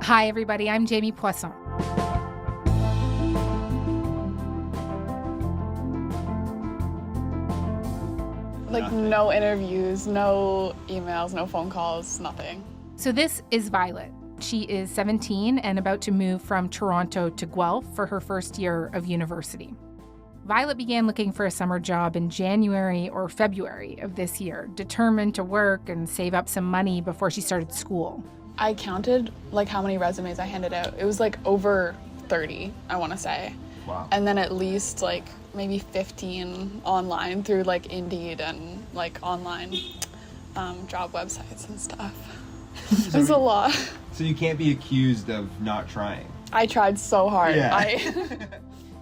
Hi, everybody. I'm Jamie Poisson. No interviews, no emails, no phone calls, nothing. So this is Violet. She is 17 and about to move from Toronto to Guelph for her first year of university. Violet began looking for a summer job in January or February of this year, determined to work and save up some money before she started school. I counted how many resumes I handed out. It was over 30, I want to say. Wow. And then at least maybe 15 online through Indeed and online job websites and stuff. It was a lot. So you can't be accused of not trying. I tried so hard. Yeah.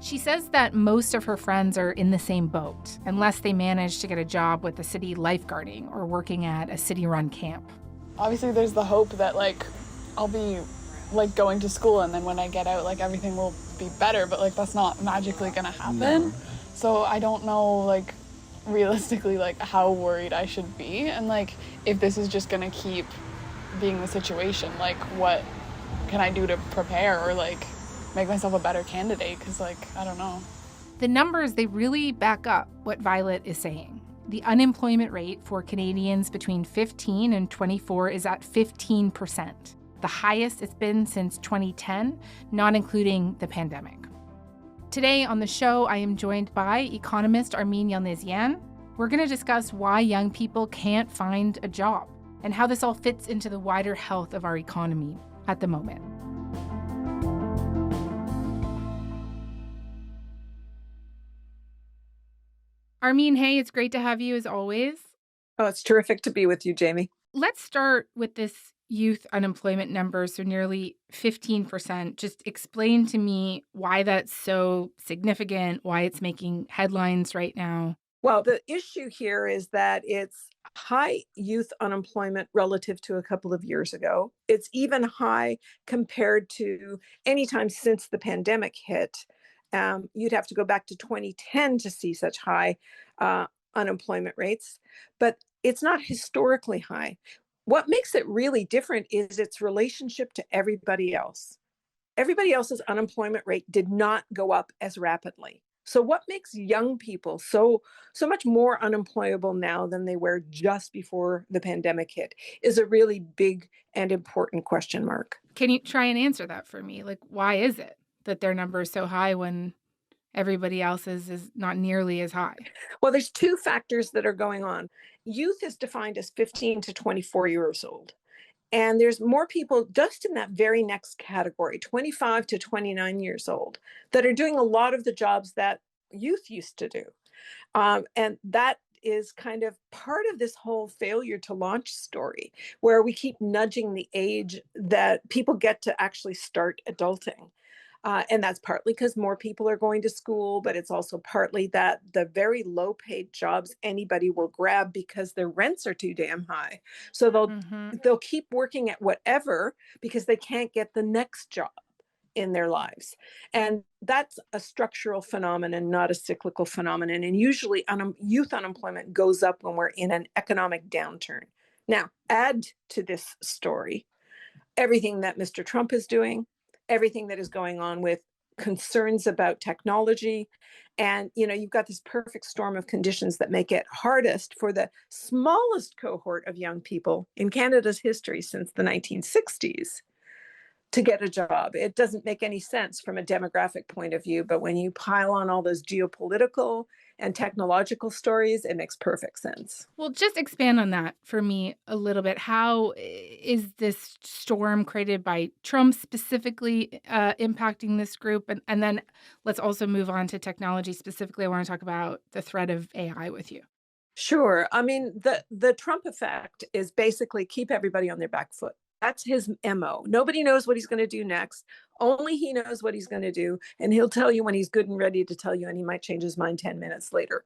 She says that most of her friends are in the same boat, unless they manage to get a job with the city lifeguarding or working at a city-run camp. Obviously, there's the hope that I'll be going to school, and then when I get out, everything will be better. But that's not magically gonna happen. No. So I don't know realistically how worried I should be, and if this is just gonna keep being the situation. What can I do to prepare or make myself a better candidate? Because I don't know. The numbers, they really back up what Violet is saying. The unemployment rate for Canadians between 15 and 24 is at 15%, the highest it's been since 2010, not including the pandemic. Today on the show, I am joined by economist Armin Yildizian. We're going to discuss why young people can't find a job and how this all fits into the wider health of our economy at the moment. Armin, hey, it's great to have you as always. Oh, it's terrific to be with you, Jamie. Let's start with this youth unemployment number, so nearly 15%. Just explain to me why that's so significant, why it's making headlines right now. Well, the issue here is that it's high youth unemployment relative to a couple of years ago. It's even high compared to any time since the pandemic hit. You'd have to go back to 2010 to see such high unemployment rates, but it's not historically high. What makes it really different is its relationship to everybody else. Everybody else's unemployment rate did not go up as rapidly. So what makes young people so much more unemployable now than they were just before the pandemic hit is a really big and important question mark. Can you try and answer that for me? Why is it that their number is so high when everybody else's is not nearly as high? Well, there's two factors that are going on. Youth is defined as 15 to 24 years old. And there's more people just in that very next category, 25 to 29 years old, that are doing a lot of the jobs that youth used to do. And that is kind of part of this whole failure to launch story, where we keep nudging the age that people get to actually start adulting. And that's partly because more people are going to school, but it's also partly that the very low paid jobs anybody will grab because their rents are too damn high. So they'll keep working at whatever because they can't get the next job in their lives. And that's a structural phenomenon, not a cyclical phenomenon. And usually youth unemployment goes up when we're in an economic downturn. Now, add to this story everything that Mr. Trump is doing, everything that is going on with concerns about technology. And, you've got this perfect storm of conditions that make it hardest for the smallest cohort of young people in Canada's history since the 1960s to get a job. It doesn't make any sense from a demographic point of view, but when you pile on all those geopolitical and technological stories, it makes perfect sense. Well, just expand on that for me a little bit. How is this storm created by Trump specifically impacting this group? And then let's also move on to technology specifically. I want to talk about the threat of AI with you. Sure. I mean, the Trump effect is basically keep everybody on their back foot. That's his MO. Nobody knows what he's going to do next. Only he knows what he's going to do. And he'll tell you when he's good and ready to tell you, and he might change his mind 10 minutes later.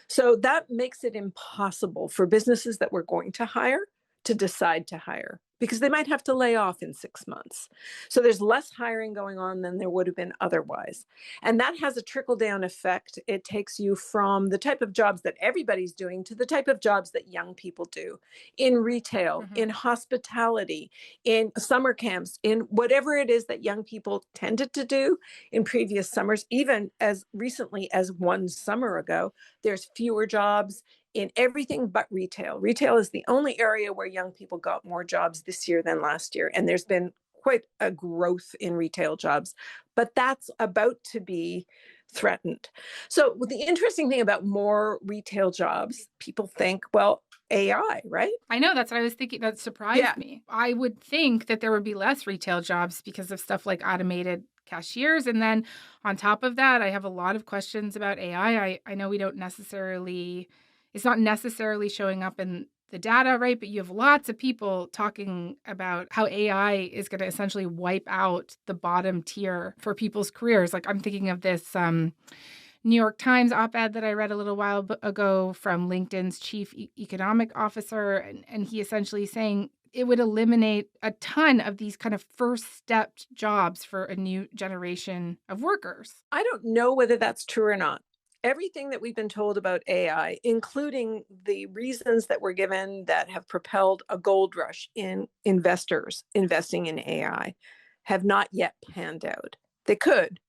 So that makes it impossible for businesses that we're going to hire to decide to hire. because they might have to lay off in 6 months. So there's less hiring going on than there would have been otherwise. And that has a trickle down effect. It takes you from the type of jobs that everybody's doing to the type of jobs that young people do in retail, in hospitality, in summer camps, in whatever it is that young people tended to do in previous summers. Even as recently as one summer ago, there's fewer jobs in everything but retail. Retail is the only area where young people got more jobs this year than last year. And there's been quite a growth in retail jobs, but that's about to be threatened. So the interesting thing about more retail jobs, people think, well, AI, right? I know, that's what I was thinking. That surprised me. I would think that there would be less retail jobs because of stuff like automated cashiers. And then on top of that, I have a lot of questions about AI. I know we don't necessarily, it's not necessarily showing up in the data, right? But you have lots of people talking about how AI is going to essentially wipe out the bottom tier for people's careers. Like I'm thinking of this New York Times op-ed that I read a little while ago from LinkedIn's chief economic officer. And he essentially saying it would eliminate a ton of these kind of first step jobs for a new generation of workers. I don't know whether that's true or not. Everything that we've been told about AI, including the reasons that were given that have propelled a gold rush in investors investing in AI, have not yet panned out. They could,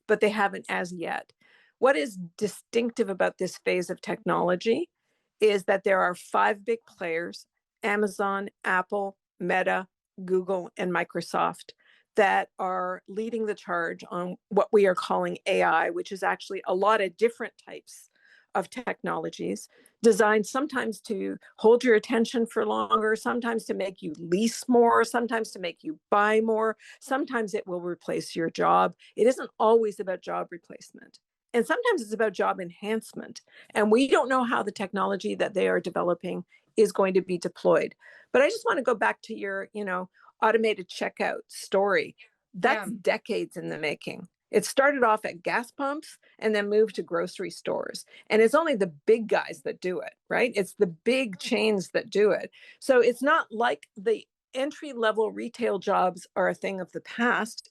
but they haven't as yet. What is distinctive about this phase of technology is that there are 5 big players, Amazon, Apple, Meta, Google, and Microsoft, that are leading the charge on what we are calling AI, which is actually a lot of different types of technologies designed sometimes to hold your attention for longer, sometimes to make you lease more, sometimes to make you buy more. Sometimes it will replace your job. It isn't always about job replacement. And sometimes it's about job enhancement. And we don't know how the technology that they are developing is going to be deployed. But I just want to go back to your, automated checkout story. That's decades in the making. It started off at gas pumps and then moved to grocery stores. And it's only the big guys that do it, right? It's the big chains that do it. So it's not like the entry-level retail jobs are a thing of the past.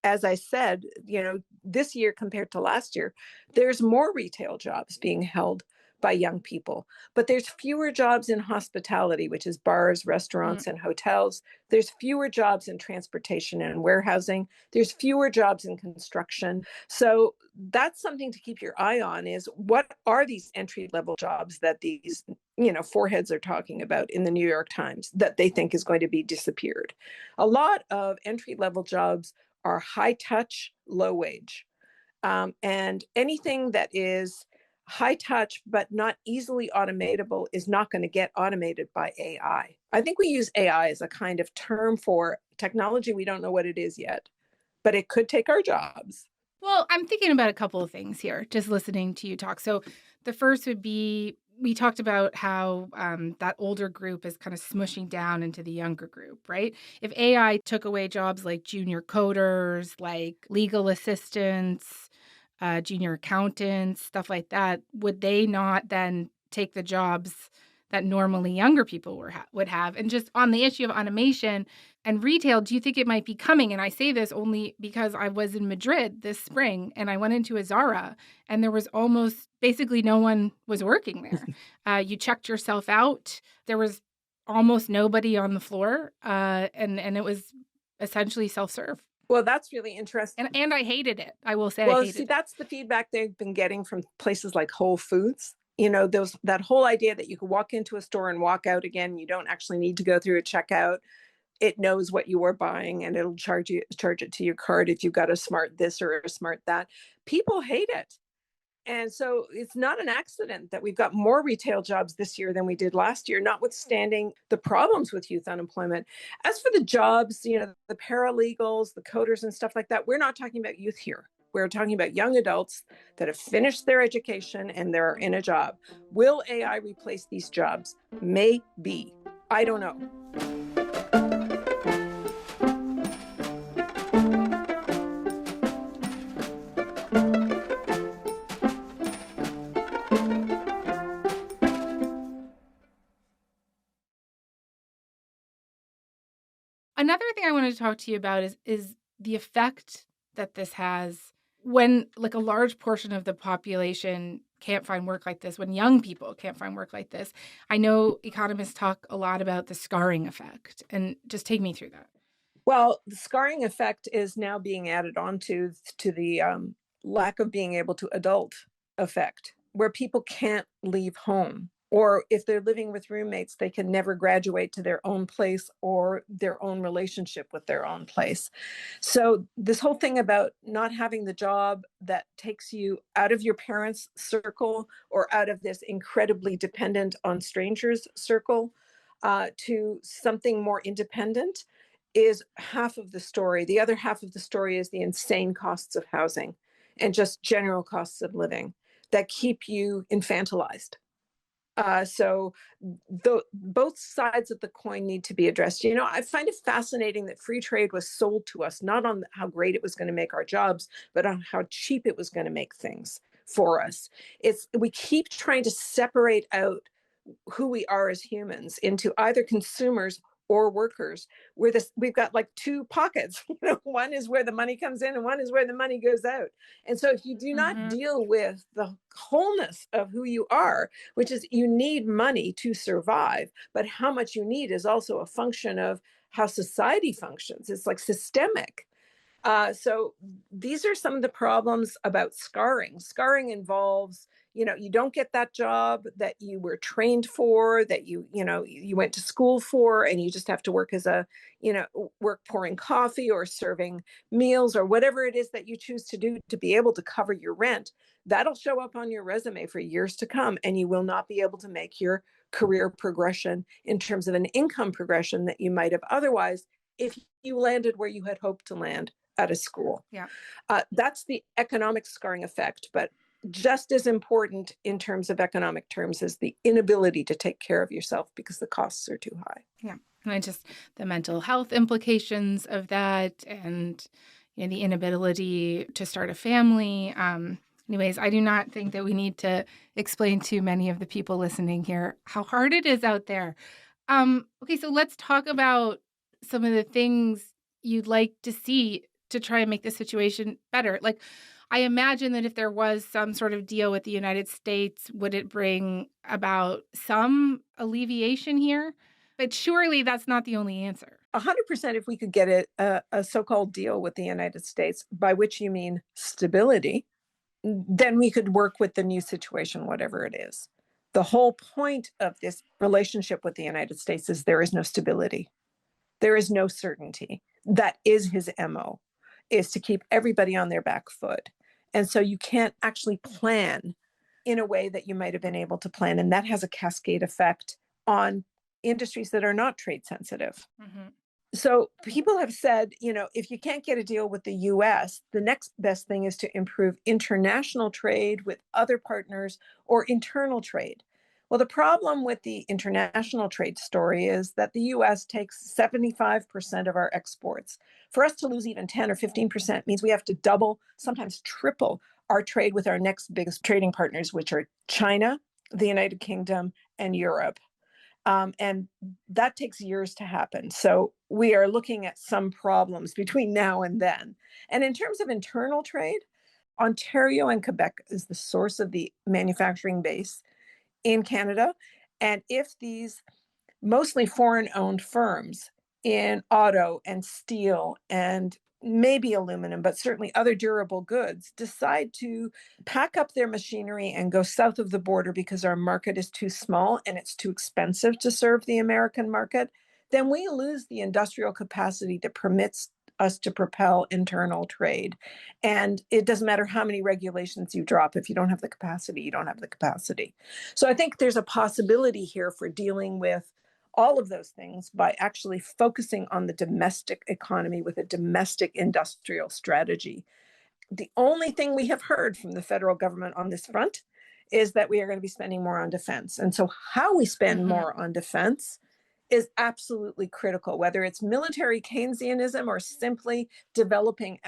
As I said, this year compared to last year, there's more retail jobs being held by young people, but there's fewer jobs in hospitality, which is bars, restaurants, and hotels. There's fewer jobs in transportation and warehousing. There's fewer jobs in construction. So that's something to keep your eye on, is what are these entry-level jobs that these, foreheads are talking about in the New York Times that they think is going to be disappeared. A lot of entry-level jobs are high touch, low wage. And anything that is high touch but not easily automatable is not going to get automated by AI. I think we use AI as a kind of term for technology. We don't know what it is yet, but it could take our jobs. Well, I'm thinking about a couple of things here, just listening to you talk. So the first would be, we talked about how that older group is kind of smushing down into the younger group, right? If AI took away jobs like junior coders, like legal assistants, junior accountants, stuff like that, would they not then take the jobs that normally younger people would have? And just on the issue of automation and retail, do you think it might be coming? And I say this only because I was in Madrid this spring and I went into a Zara and there was almost basically no one was working there. You checked yourself out. There was almost nobody on the floor, and it was essentially self-serve. Well, that's really interesting. And I hated it. I will say well, I hated it. That's the feedback they've been getting from places like Whole Foods. That whole idea that you could walk into a store and walk out again. You don't actually need to go through a checkout. It knows what you are buying and it'll charge it to your card if you've got a smart this or a smart that. People hate it. And so it's not an accident that we've got more retail jobs this year than we did last year, notwithstanding the problems with youth unemployment. As for the jobs, the paralegals, the coders and stuff like that, we're not talking about youth here. We're talking about young adults that have finished their education and they're in a job. Will AI replace these jobs? Maybe. I don't know. Another thing I wanted to talk to you about is the effect that this has when like a large portion of the population can't find work like this, when young people can't find work like this. I know economists talk a lot about the scarring effect, and just take me through that. Well, the scarring effect is now being added on to the lack of being able to adult effect, where people can't leave home. Or if they're living with roommates, they can never graduate to their own place or their own relationship with their own place. So, this whole thing about not having the job that takes you out of your parents' circle or out of this incredibly dependent on strangers circle to something more independent is half of the story. The other half of the story is the insane costs of housing and just general costs of living that keep you infantilized. So both sides of the coin need to be addressed. You know, I find it fascinating that free trade was sold to us, not on how great it was going to make our jobs, but on how cheap it was going to make things for us. We keep trying to separate out who we are as humans into either consumers or workers. We've got like two pockets. You know, one is where the money comes in and one is where the money goes out. And so if you do not deal with the wholeness of who you are, which is you need money to survive, but how much you need is also a function of how society functions. It's like systemic. So these are some of the problems about scarring. Scarring involves, you know, you don't get that job that you were trained for, that you went to school for, and you just have to work as work pouring coffee or serving meals or whatever it is that you choose to do to be able to cover your rent. That'll show up on your resume for years to come, and you will not be able to make your career progression in terms of an income progression that you might have otherwise if you landed where you had hoped to land at a school. Yeah. That's the economic scarring effect, but just as important in terms of economic terms is the inability to take care of yourself because the costs are too high. Yeah. And just the mental health implications of that and the inability to start a family. Anyways, I do not think that we need to explain to many of the people listening here how hard it is out there. Okay, so let's talk about some of the things you'd like to see to try and make the situation better. Like, I imagine that if there was some sort of deal with the United States, would it bring about some alleviation here? But surely that's not the only answer. 100% if we could get a so-called deal with the United States, by which you mean stability, then we could work with the new situation, whatever it is. The whole point of this relationship with the United States is there is no stability. There is no certainty. That is his MO, is to keep everybody on their back foot. And so you can't actually plan in a way that you might have been able to plan. And that has a cascade effect on industries that are not trade sensitive. Mm-hmm. So people have said, if you can't get a deal with the US, the next best thing is to improve international trade with other partners or internal trade. Well, the problem with the international trade story is that the US takes 75% of our exports. For us to lose even 10 or 15% means we have to double, sometimes triple our trade with our next biggest trading partners, which are China, the United Kingdom, and Europe. And that takes years to happen. So we are looking at some problems between now and then. And in terms of internal trade, Ontario and Quebec is the source of the manufacturing base in Canada. And if these mostly foreign-owned firms in auto and steel and maybe aluminum, but certainly other durable goods, decide to pack up their machinery and go south of the border because our market is too small and it's too expensive to serve the American market, then we lose the industrial capacity that permits us to propel internal trade. And it doesn't matter how many regulations you drop. If you don't have the capacity, you don't have the capacity. So I think there's a possibility here for dealing with all of those things by actually focusing on the domestic economy with a domestic industrial strategy. The only thing we have heard from the federal government on this front is that we are going to be spending more on defense. And so how we spend more on defense is absolutely critical, whether it's military Keynesianism or simply developing,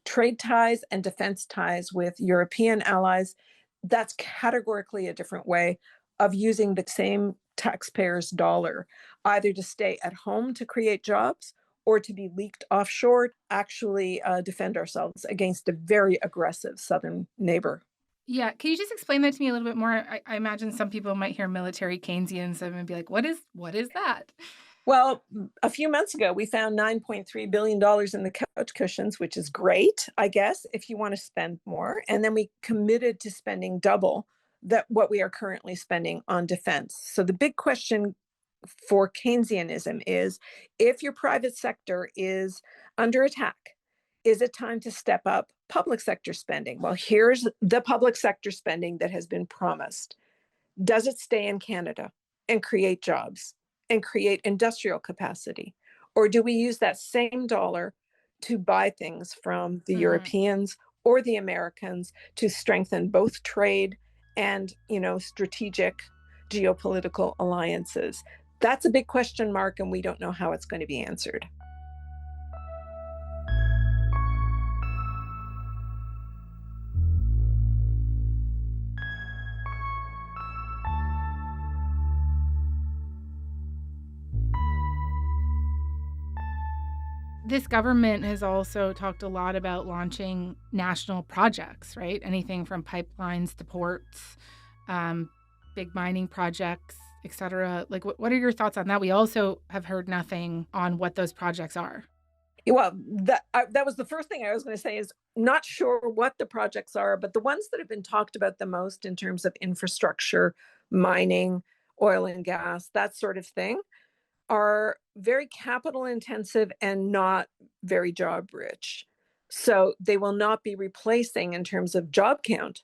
trade ties and defense ties with European allies. That's categorically a different way of using the same taxpayers' dollar, either to stay at home to create jobs or to be leaked offshore, actually defend ourselves against a very aggressive southern neighbor. Yeah. Can you just explain that to me a little bit more? I imagine some people might hear military Keynesianism and be like, what is that? Well, a few months ago, we found $9.3 billion in the couch cushions, which is great, I guess, if you want to spend more. And then we committed to spending double what we are currently spending on defense. So the big question for Keynesianism is, if your private sector is under attack, is it time to step up public sector spending? Well, here's the public sector spending that has been promised. Does it stay in Canada and create jobs and create industrial capacity? Or do we use that same dollar to buy things from the Europeans or the Americans to strengthen both trade and, strategic geopolitical alliances? That's a big question mark, and we don't know how it's going to be answered. This government has also talked a lot about launching national projects, right? Anything from pipelines to ports, big mining projects, et cetera. Like, what are your thoughts on that? We also have heard nothing on what those projects are. Well, that was the first thing I was going to say, is not sure what the projects are, but the ones that have been talked about the most in terms of infrastructure, mining, oil and gas, that sort of thing, are very capital intensive and not very job rich. So they will not be replacing, in terms of job count,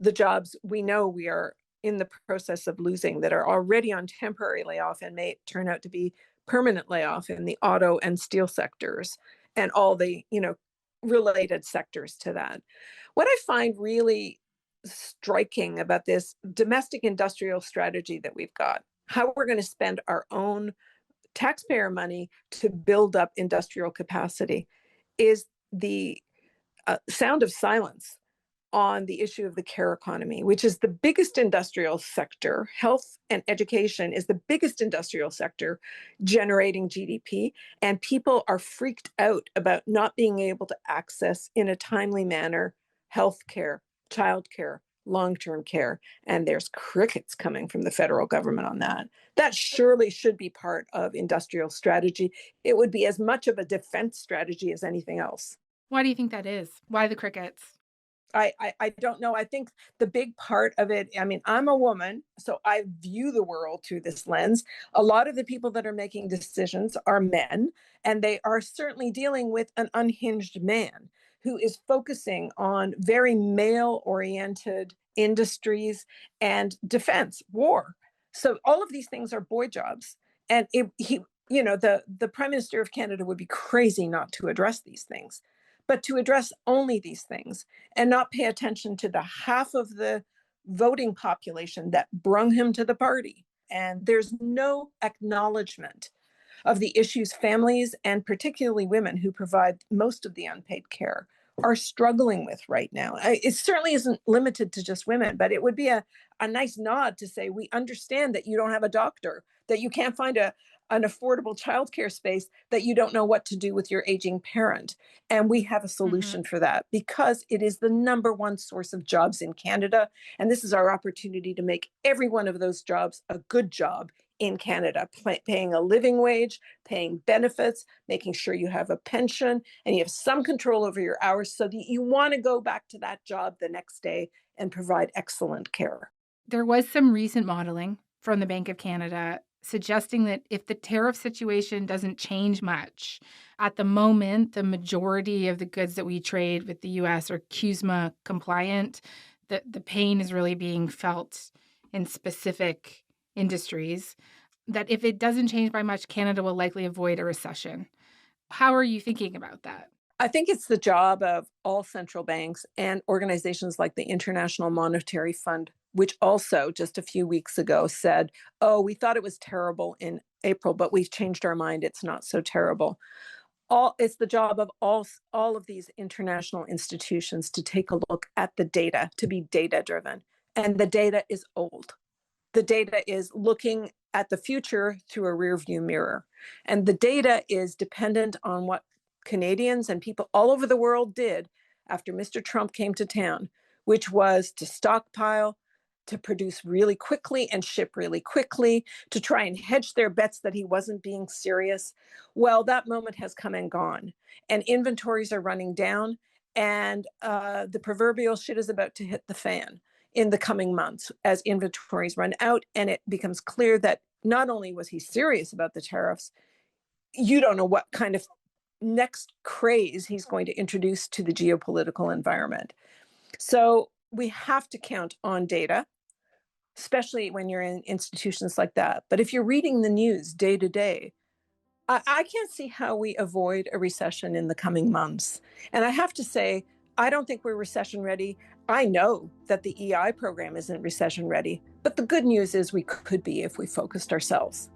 the jobs we know we are in the process of losing, that are already on temporary layoff and may turn out to be permanent layoff in the auto and steel sectors and all the, related sectors to that. What I find really striking about this domestic industrial strategy that we've got, how we're going to spend our own taxpayer money to build up industrial capacity, is the sound of silence on the issue of the care economy, which is the biggest industrial sector. Health and education is the biggest industrial sector generating GDP, and people are freaked out about not being able to access in a timely manner health care, childcare, long-term care, and there's crickets coming from the federal government on that. That surely should be part of industrial strategy. It would be as much of a defense strategy as anything else. Why do you think that is? Why the crickets? I don't know. I think the big part of it, I'm a woman, so I view the world through this lens. A lot of the people that are making decisions are men, and they are certainly dealing with an unhinged man who is focusing on very male-oriented industries and defense, war. So all of these things are boy jobs. And the Prime Minister of Canada would be crazy not to address these things. But to address only these things and not pay attention to the half of the voting population that brung him to the party. And there's no acknowledgement of the issues families, and particularly women who provide most of the unpaid care, are struggling with right now. It certainly isn't limited to just women, but it would be a nice nod to say, we understand that you don't have a doctor, that you can't find an affordable childcare space, that you don't know what to do with your aging parent. And we have a solution for that, because it is the number one source of jobs in Canada. And this is our opportunity to make every one of those jobs a good job in Canada, paying a living wage, paying benefits, making sure you have a pension and you have some control over your hours so that you want to go back to that job the next day and provide excellent care. There was some recent modeling from the Bank of Canada suggesting that if the tariff situation doesn't change much, at the moment, the majority of the goods that we trade with the U.S. are CUSMA compliant. The pain is really being felt in specific industries, that if it doesn't change by much, Canada will likely avoid a recession. How are you thinking about that? I think it's the job of all central banks and organizations like the International Monetary Fund, which also just a few weeks ago said, oh, we thought it was terrible in April, but we've changed our mind. It's not so terrible. It's the job of all of these international institutions to take a look at the data, to be data driven. And the data is old. The data is looking at the future through a rearview mirror. And the data is dependent on what Canadians and people all over the world did after Mr. Trump came to town, which was to stockpile, to produce really quickly and ship really quickly, to try and hedge their bets that he wasn't being serious. Well, that moment has come and gone, and inventories are running down, and the proverbial shit is about to hit the fan in the coming months as inventories run out, and it becomes clear that not only was he serious about the tariffs, you don't know what kind of next craze he's going to introduce to the geopolitical environment. So we have to count on data, especially when you're in institutions like that. But if you're reading the news day to day, I can't see how we avoid a recession in the coming months. And I have to say, I don't think we're recession ready. I know that the EI program isn't recession ready, but the good news is we could be if we focused ourselves.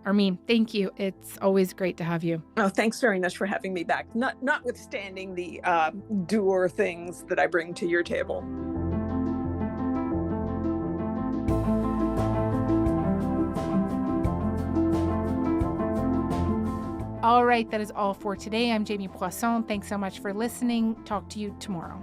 Armine, thank you. It's always great to have you. Oh, thanks very much for having me back, notwithstanding the doer things that I bring to your table. All right, that is all for today. I'm Jamie Poisson. Thanks so much for listening. Talk to you tomorrow.